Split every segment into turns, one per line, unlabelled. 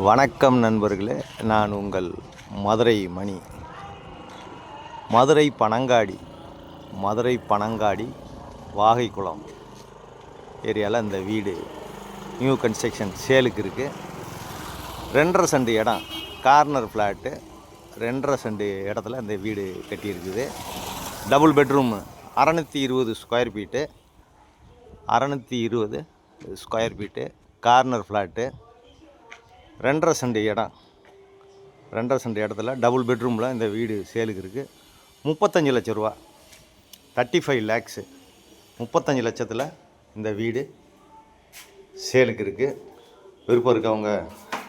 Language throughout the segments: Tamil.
வணக்கம் நண்பர்களே, நான் உங்கள் மதுரை மணி. மதுரை பனங்காடி வாகைக்குளம் ஏரியாவில் இந்த வீடு நியூ கன்ஸ்ட்ரக்ஷன் சேலுக்கு இருக்குது. 2.5 சென்ட் இடம், கார்னர் ஃப்ளாட்டு. 2.5 சென்ட் இடத்துல இந்த வீடு கட்டியிருக்குது. Double bedroom, 620 square feet. 620 square feet corner flat. 2.5 cent இடம், 2.5 சென்ட் இடத்துல டபுள் பெட்ரூமில் இந்த வீடு சேலுக்கு இருக்குது. 35 லட்ச ரூபா, 35 லேக்ஸு. 35 லட்சத்தில் இந்த வீடு சேலுக்கு இருக்குது. விருப்பம் இருக்கவங்க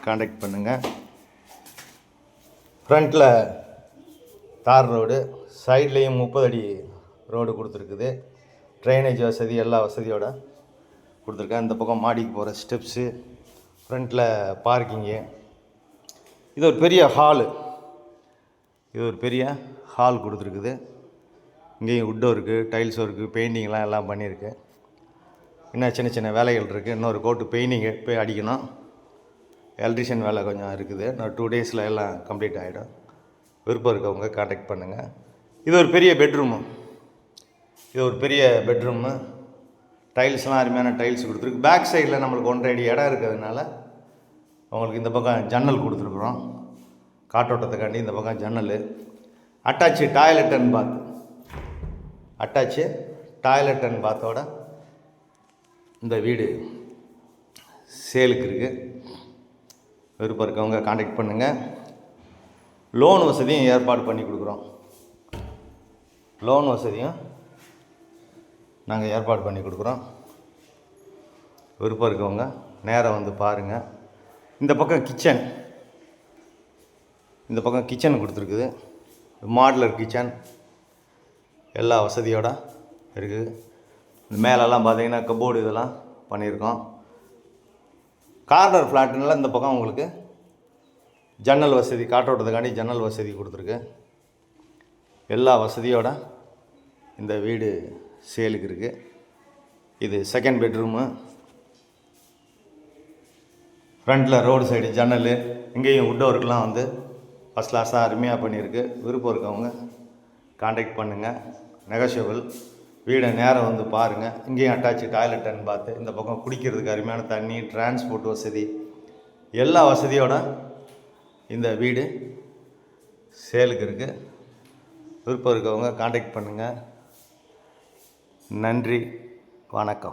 காண்டாக்ட் பண்ணுங்கள். ஃப்ரண்ட்டில் தார் ரோடு, சைட்லேயும் 30 அடி ரோடு கொடுத்துருக்குது. ட்ரைனேஜ் வசதி எல்லா வசதியோடு கொடுத்துருக்கேன். இந்த பக்கம் மாடிக்கு போகிற ஸ்டெப்ஸு, ஃப்ரண்ட்டில் பார்க்கிங்கு. இது ஒரு பெரிய ஹால் கொடுத்துருக்குது. இங்கேயும் வுட் ஒர்க்கு, டைல்ஸ் ஒர்க்கு, பெயிண்டிங்லாம் எல்லாம் பண்ணியிருக்கு. இன்னும் சின்ன சின்ன வேலைகள் இருக்குது. இன்னொரு கோட்டு பெயிண்டிங்கு போய் அடிக்கணும். எலக்ட்ரிஷியன் வேலை கொஞ்சம் இருக்குது. இன்னும் 2 டேஸில் எல்லாம் கம்ப்ளீட் ஆகிடும். விருப்பம் இருக்கவங்க காண்டாக்ட் பண்ணுங்கள். இது ஒரு பெரிய பெட்ரூமு. டைல்ஸ்லாம் அருமையான டைல்ஸ் கொடுத்துருக்கு. பேக் சைடில் நம்மளுக்கு 1.5 அடி இடம் இருக்கிறதுனால உங்களுக்கு இந்த பக்கம் ஜன்னல் கொடுத்துருக்குறோம். காற்றோட்டத்துக்காண்டி இந்த பக்கம் ஜன்னல். அட்டாச்சு டாய்லெட் அண்ட் பாத்தோட இந்த வீடு சேலுக்கு இருக்குது. விருப்பம் இருக்கவங்க காண்டாக்ட் பண்ணுங்கள். லோன் வசதியும் ஏற்பாடு பண்ணி கொடுக்குறோம். நாங்கள் ஏற்பாடு பண்ணி கொடுக்குறோம். விருப்பம் இருக்கவங்க நேராக வந்து பாருங்கள். இந்த பக்கம் கிச்சன் கொடுத்துருக்குது. மாடுலர் கிச்சன் எல்லா வசதியோடு இருக்குது. மேலெல்லாம் பார்த்தீங்கன்னா கபோர்டு இதெல்லாம் பண்ணியிருக்கோம். கார்னர் ஃப்ளாட்டுனால இந்த பக்கம் உங்களுக்கு ஜன்னல் வசதி, காற்றோட்டத்துக்காண்டி ஜன்னல் வசதி கொடுத்துருக்கு. எல்லா வசதியோட இந்த வீடு சேலுக்கு இருக்குது. இது செகண்ட் பெட்ரூமு. ஃப்ரண்ட்டில் ரோடு சைடு ஜன்னல், இங்கேயும் வுட் ஒர்க்லாம் வந்து ஃபஸ்ட் கிளாஸாக அருமையாக பண்ணியிருக்கு. விருப்பம் இருக்கவங்க காண்டாக்ட் பண்ணுங்கள். நெகோஷியபிள். வீடை நேரம் வந்து பாருங்கள். இங்கேயும் அட்டாச்சு டாய்லெட் அண்ட் பாத்து. இந்த பக்கம் குடிக்கிறதுக்கு அருமையான தண்ணி, டிரான்ஸ்போர்ட் வசதி, எல்லா வசதியோட இந்த வீடு சேலுக்கு இருக்குது. விருப்பம் இருக்கவங்க காண்டாக்ட் பண்ணுங்கள். நன்றி, வணக்கம்.